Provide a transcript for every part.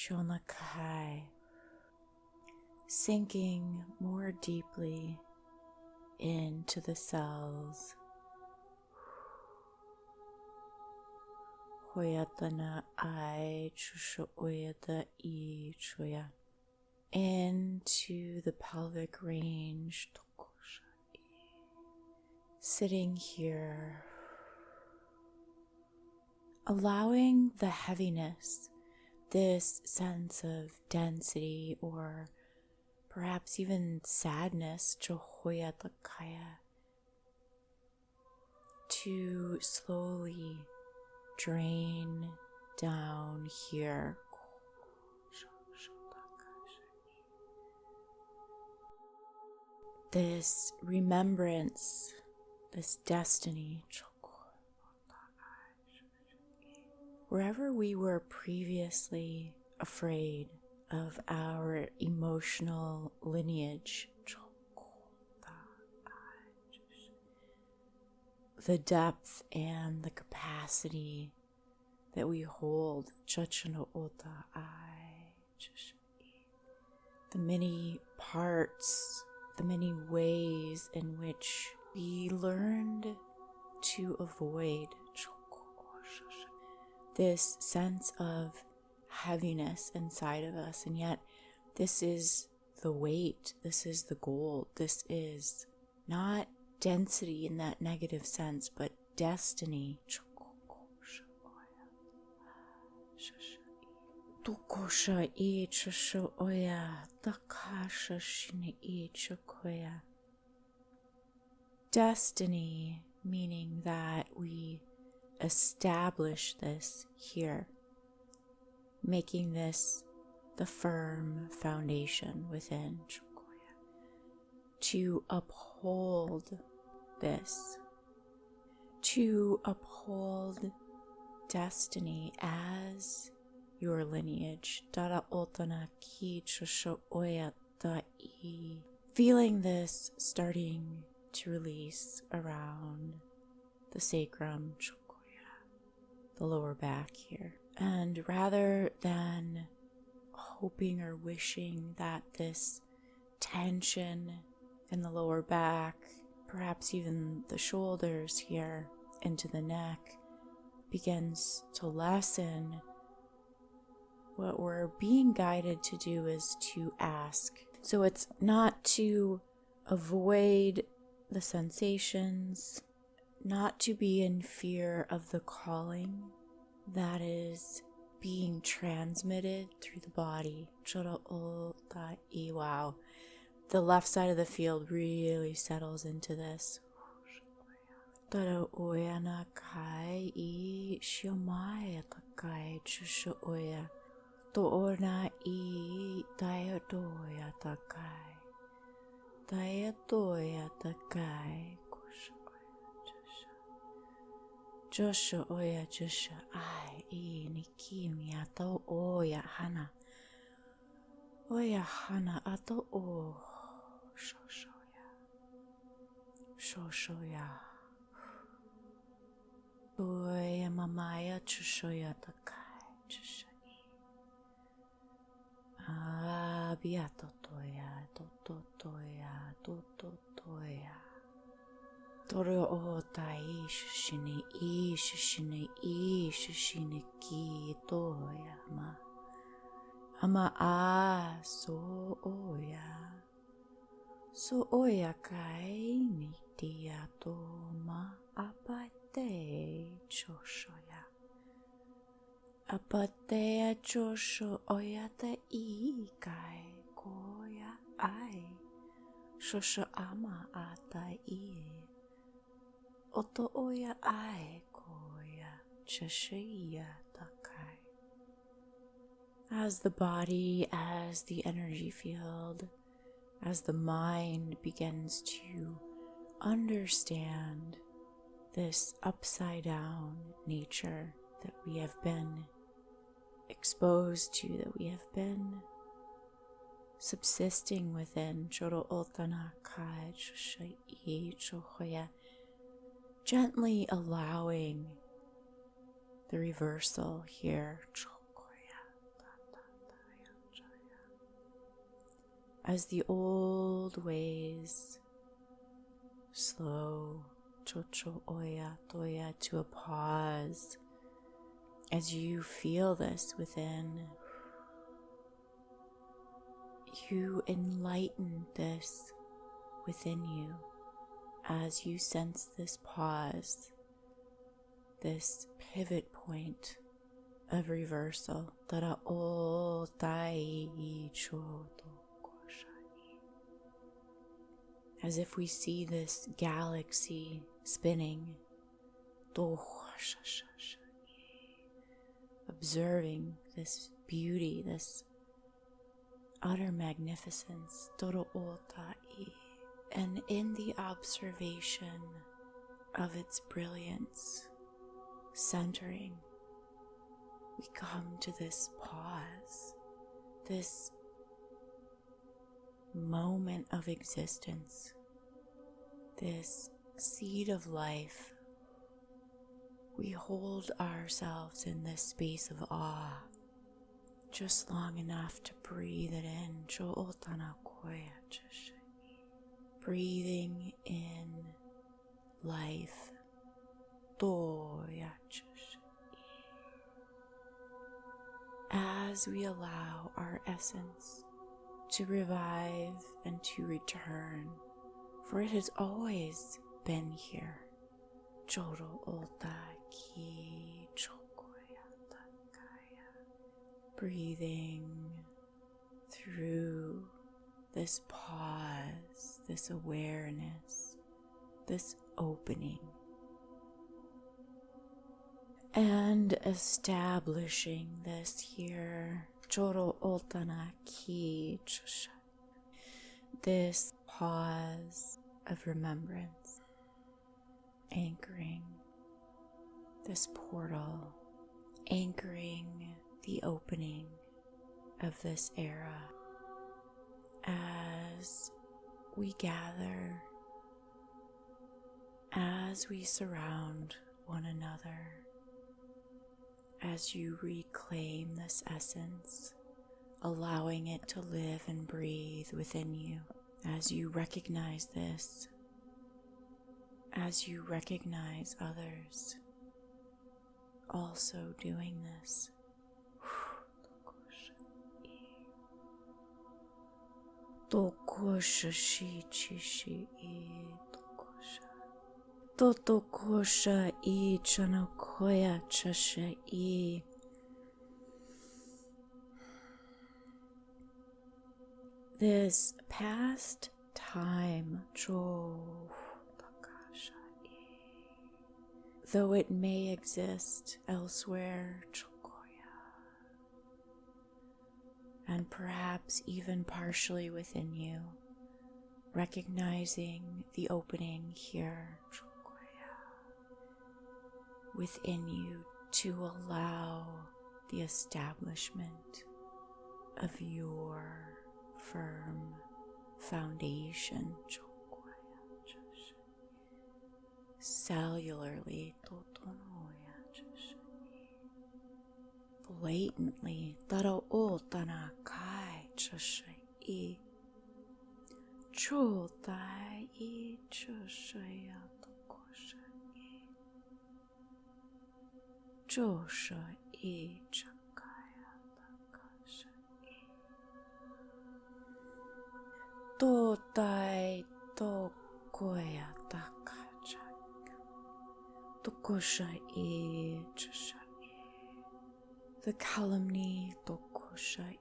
Shonakai, sinking more deeply into the cells. Hoyatana I chusho oyata I choya. Into the pelvic range. Sitting here, allowing the heaviness, this sense of density or perhaps even sadness, chohoyatakaya, to slowly drain down here. This remembrance, this destiny, wherever we were previously afraid of our emotional lineage, the depth and the capacity that we hold, the many parts, the many ways in which we learned to avoid this sense of heaviness inside of us, and yet this is the weight, this is the gold, this is not density in that negative sense, but destiny. Tukosha I chasho oya, takasha shine I chakoya. Destiny, meaning that we establish this here, making this the firm foundation within Chakoya. To uphold this, to uphold destiny as your lineage. Dara otana ki chasho oya da I. Feeling this starting to release around the sacrum, the lower back here. And rather than hoping or wishing that this tension in the lower back, perhaps even the shoulders here into the neck, begins to lessen, what we're being guided to do is to ask. So it's not to avoid the sensations, not to be in fear of the calling that is being transmitted through the body. Wow. The left side of the field really settles into this. Toorna I Dayadoya Takai. Dayadoya Takai. Joshua Oya Joshua I Nikimi Ato Oya Hana. Oya Hana Ato O Shoshoya. Shoshoya. Oya Mamaya Chushoya Takai. Chushoya. Beato toya, toto toya, toto toya. Toro o tai shishine ki toya ma. Ama a so oya kai ni dia to ma apate choshoya. Apatea chosho oyata ikai koya ai shosho ama ata I oto oya ai koya chashia takai. As the body, as the energy field, as the mind begins to understand this upside down nature that we have been exposed to, that we have been subsisting within, gently allowing the reversal here, as the old ways slow, chocho oya toya, to a pause as you feel this within. You enlighten this within you as you sense this pause, this pivot point of reversal. Tara o tai choto koshai. As if we see this galaxy spinning, observing this beauty, this utter magnificence, and in the observation of its brilliance, centering, we come to this pause, this moment of existence, this seed of life. We hold ourselves in this space of awe, just long enough to breathe it in. Breathing in life. As we allow our essence to revive and to return, for it has always been here. Breathing through this pause, this awareness, this opening, and establishing this here, this pause of remembrance, anchoring this portal, anchoring the opening of this era as we gather, as we surround one another, as you reclaim this essence, allowing it to live and breathe within you, as you recognize this, as you recognize others also doing this. Tokosha shi chi shi I tokosha. Totokosha I chanakoya chasha I. This past time, though it may exist elsewhere, and perhaps even partially within you, recognizing the opening here within you to allow the establishment of your firm foundation, cellularly, blatantly, taro o tana kai chashai cho tai I chashaya tokoshai chosha I chakaya takashai to tai tokoya takachai tokoshai chashai. The calumny, tokoshai,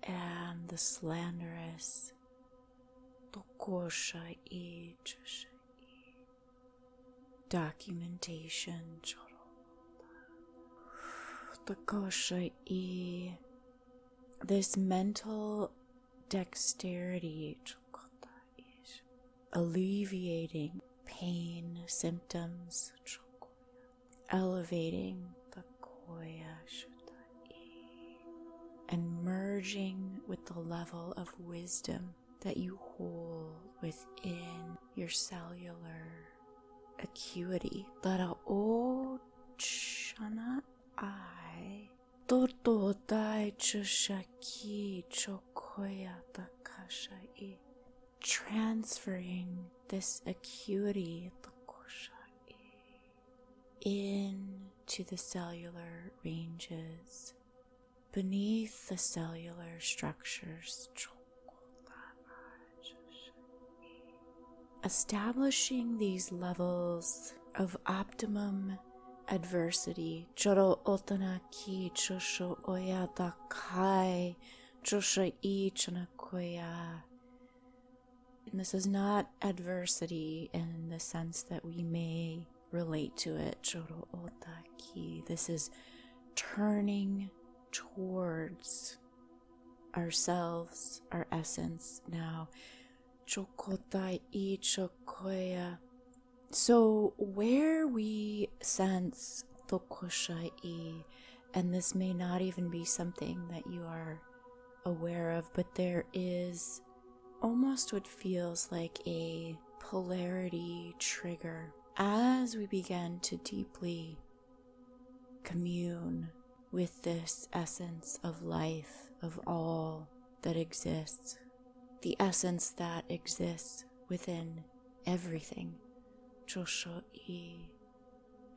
and the slanderous, tokoshai, chashai. Documentation, tokoshai, this mental dexterity, alleviating pain, symptoms, elevating and merging with the level of wisdom that you hold within your cellular acuity. Tara o chana I toto tai chashaki choko transferring this acuity into the cellular ranges, beneath the cellular structures, establishing these levels of optimum adversity. Choro otana ki chosho oya dakai chosha I chanakoya. And this is not adversity in the sense that we may relate to it. Choro otaki. This is turning towards ourselves, our essence now. Chokotai I chokoya. So where we sense tokoshai, and this may not even be something that you are aware of, but there is almost what feels like a polarity trigger as we begin to deeply commune with this essence of life, of all that exists, the essence that exists within everything. Chosho-i.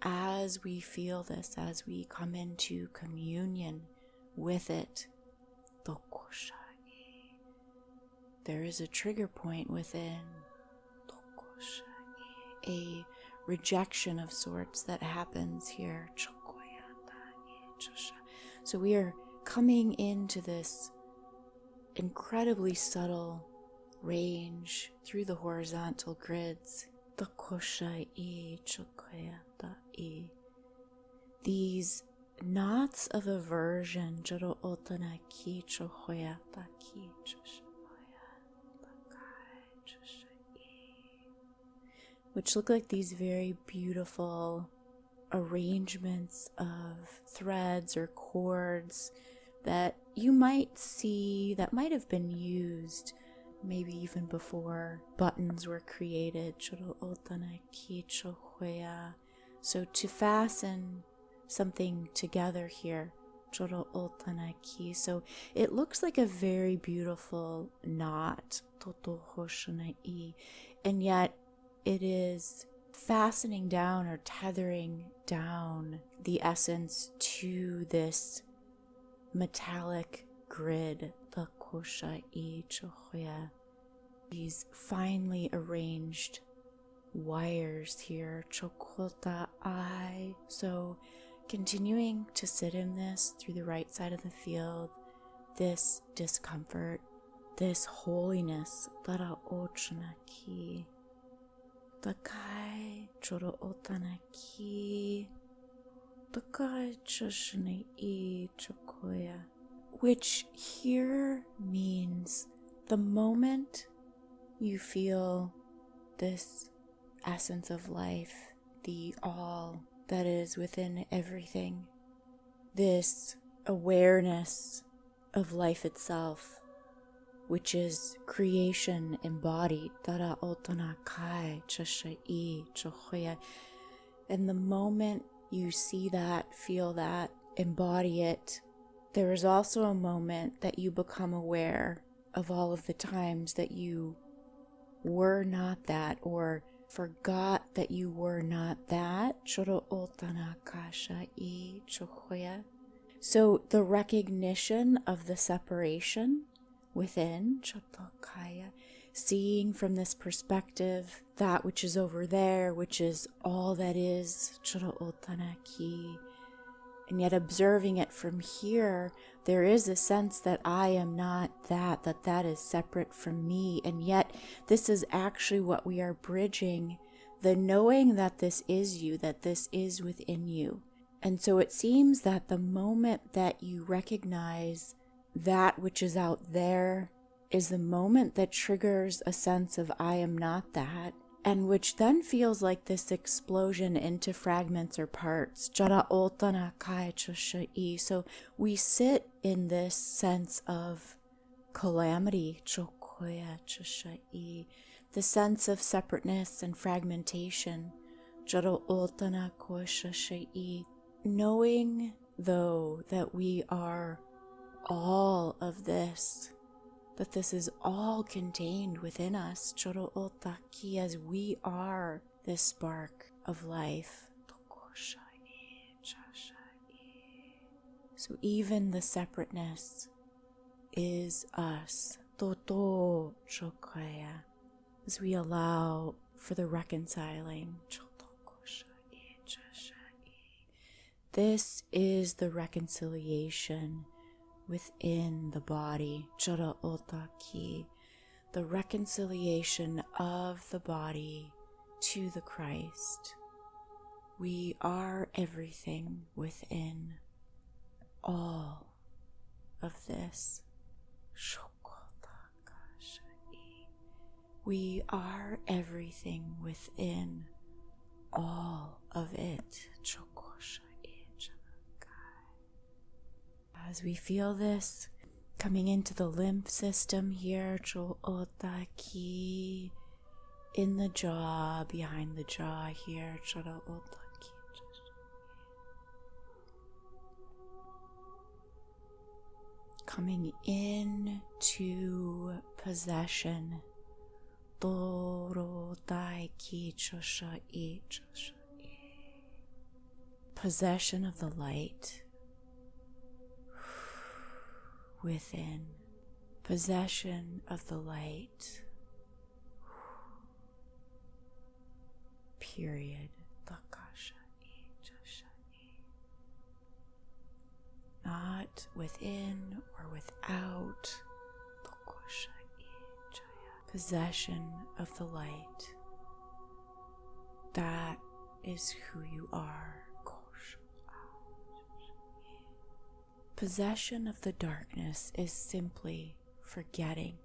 As we feel this, as we come into communion with it, tokoshai. There is a trigger point within, tokoshai, a rejection of sorts that happens here. So we are coming into this incredibly subtle range through the horizontal grids. These knots of aversion, which look like these very beautiful arrangements of threads or cords that you might see that might have been used maybe even before buttons were created. So to fasten something together here, so it looks like a very beautiful knot, and yet it is fastening down or tethering down the essence to this metallic grid. These finely arranged wires here. So continuing to sit in this through the right side of the field, this discomfort, this holiness. Takai choro otanaki takai choshne I chokoya, which here means the moment you feel this essence of life, the all that is within everything, this awareness of life itself, which is creation embodied, Tara Otana Kai Chashai Chohoya. And the moment you see that, feel that, embody it, there is also a moment that you become aware of all of the times that you were not that, or forgot that you were not that. Choro Otana Kashai Chohoya. So the recognition of the separation within, Chotokaya, seeing from this perspective that which is over there, which is all that is, Choro Otanaki, and yet observing it from here, there is a sense that I am not that, that is separate from me, and yet this is actually what we are bridging, the knowing that this is you, that this is within you. And so it seems that the moment that you recognize that which is out there is the moment that triggers a sense of I am not that, and which then feels like this explosion into fragments or parts. So we sit in this sense of calamity, the sense of separateness and fragmentation, knowing though that we are all of this, that this is all contained within us, choro otaki, as we are this spark of life. So even the separateness is us, toto chokaya, as we allow for the reconciling. This is the reconciliation within the body, chara otaki, the reconciliation of the body to the Christ. We are everything within all of this. We are everything within all of it. As we feel this coming into the lymph system here, in the jaw, behind the jaw here, coming into possession, possession of the light within, possession of the light, period. Not within or without, possession of the light. That is who you are. Possession of the darkness is simply forgetting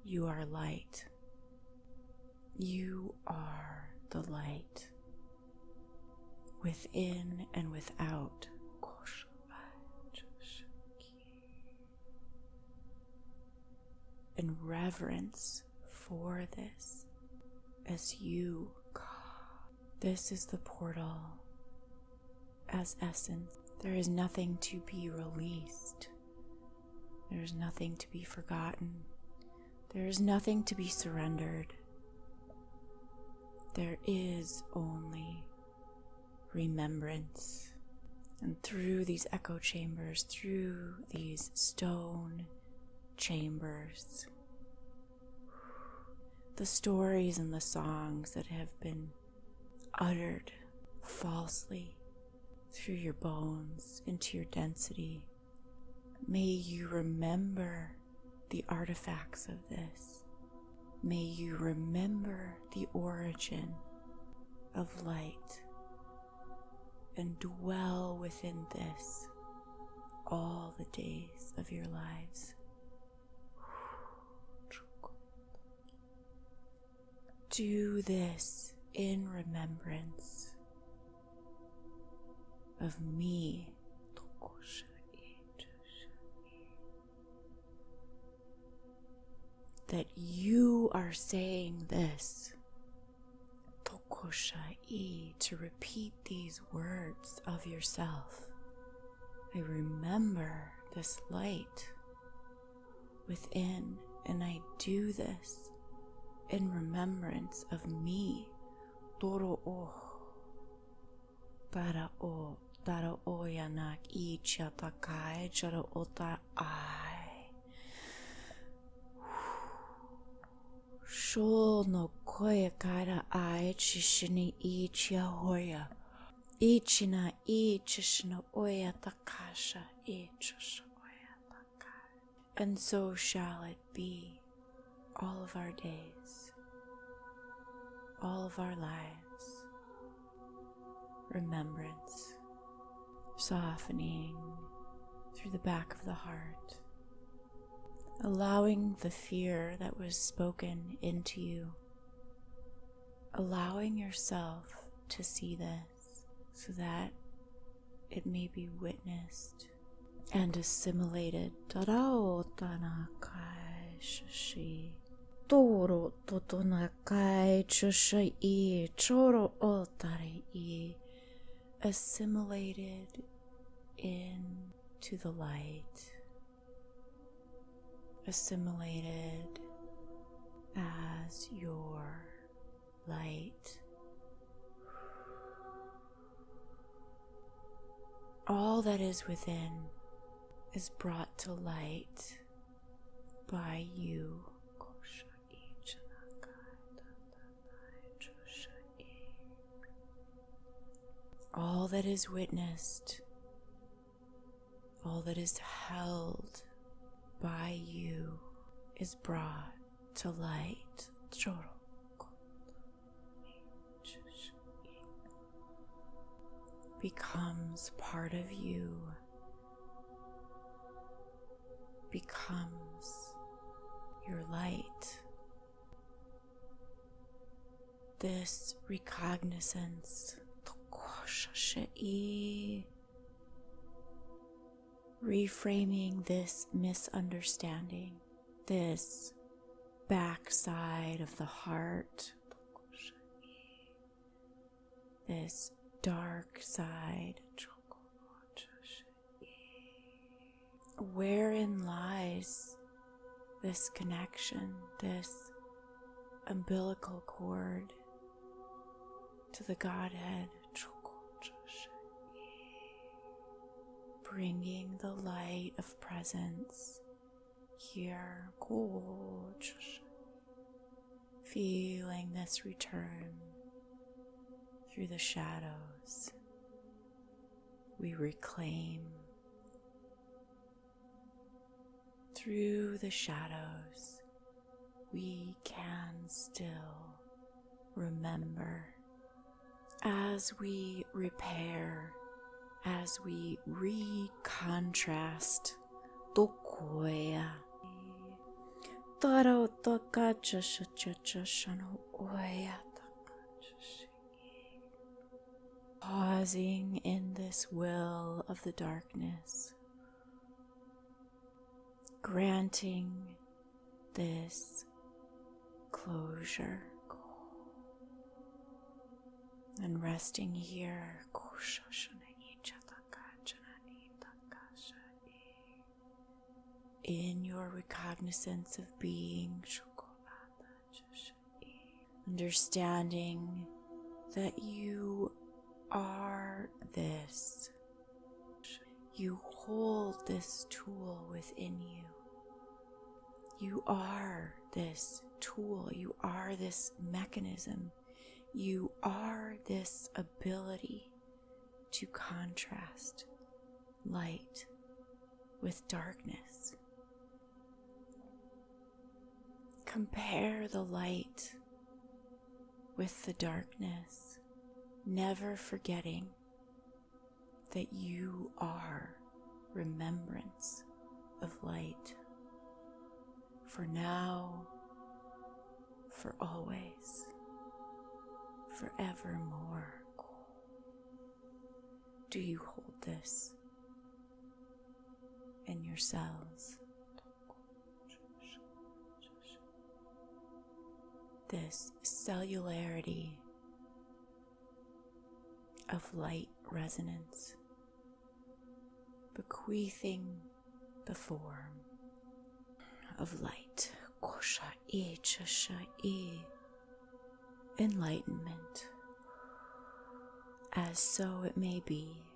you are light. You are the light within and without. And reverence for this as you. This is the portal as essence. There is nothing to be released. There is nothing to be forgotten. There is nothing to be surrendered. There is only remembrance. And through these echo chambers, through these stone chambers, the stories and the songs that have been uttered falsely through your bones into your density, may you remember the artifacts of this. May you remember the origin of light and dwell within this all the days of your lives. Do this in remembrance of me. That you are saying this, to repeat these words of yourself. I remember this light within, and I do this in remembrance of me. Toro o para o dara o yanak I chatakai jara ota I. Shol no koya kaira I chishini I chiahoya. Ichina I chishina oya takasha I chasha oya takai. And so shall it be all of our days, all of our lives. Remembrance, softening through the back of the heart, allowing the fear that was spoken into you, allowing yourself to see this so that it may be witnessed and assimilated. Tarao tanakai shashi. Toro totonakai chashai choro otari, assimilated into the light, assimilated as your light. All that is within is brought to light by you. All that is witnessed, all that is held by you is brought to light. Becomes part of you, becomes your light. This recognizance, reframing this misunderstanding, this backside of the heart, this dark side, wherein lies this connection, this umbilical cord to the Godhead, bringing the light of presence here, feeling this return through the shadows. We reclaim through the shadows. We can still remember as we repair, as we recontrast. Pausing in this will of the darkness, granting this closure, and resting here in your recognizance of being, understanding that you are this. You hold this tool within you. You are this tool. You are this mechanism. You are this ability to contrast light with darkness. Compare the light with the darkness, never forgetting that you are remembrance of light, for now, for always, forevermore. Do you hold this in your cells? This cellularity of light resonance, bequeathing the form of light, enlightenment, as so it may be.